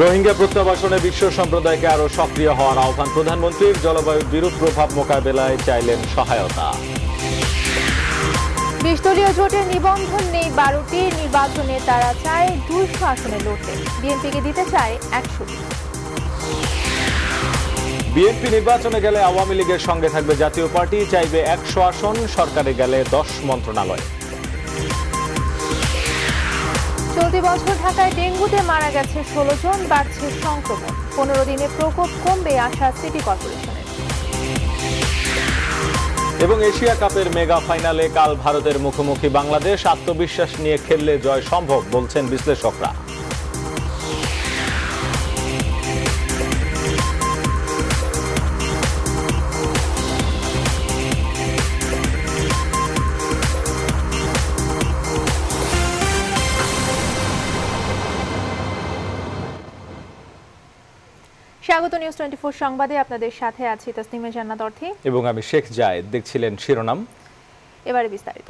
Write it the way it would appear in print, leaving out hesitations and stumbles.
রোহিঙ্গা প্রত্যাবাসনে বিশ্ব সম্প্রদায়কে আরো সক্রিয় হওয়ার আহ্বান প্রধানমন্ত্রীর। জলবায়ুর বিরূপ প্রভাব মোকাবেলায় চাইলেন সহায়তা। 20 দলীয় জোটের নিবন্ধন নেই 12টি। নির্বাচনে তারা চায় 200 আসনে লড়তে, বিএনপিকে দিতে চায় 100টি। বিএনপি নির্বাচনে গেলে আওয়ামী লীগের সঙ্গে থাকবে জাতীয় পার্টি, চাইবে 100 আসন, সরকারে গেলে 10 মন্ত্রণালয়। চলতি বছর ঢাকায় ডেঙ্গুতে মারা গেছে 16 জন, বাড়ছে সংক্রমণ। 15 দিনে প্রকোপ কমবে আশা সিটি কর্পোরেশনের। এবং এশিয়া কাপের মেগা ফাইনালে কাল ভারতের মুখোমুখি বাংলাদেশ। আত্মবিশ্বাস নিয়ে খেললে জয় সম্ভব বলছেন বিশ্লেষকরা। স্বাগত নিউজ 24 সংবাদে, আপনাদের সাথে আছি তাসনিমা জান্নাত অর্থী এবং আমি শেখ জায়েদ। দেখছিলেন শিরোনাম, এবারে বিস্তারিত।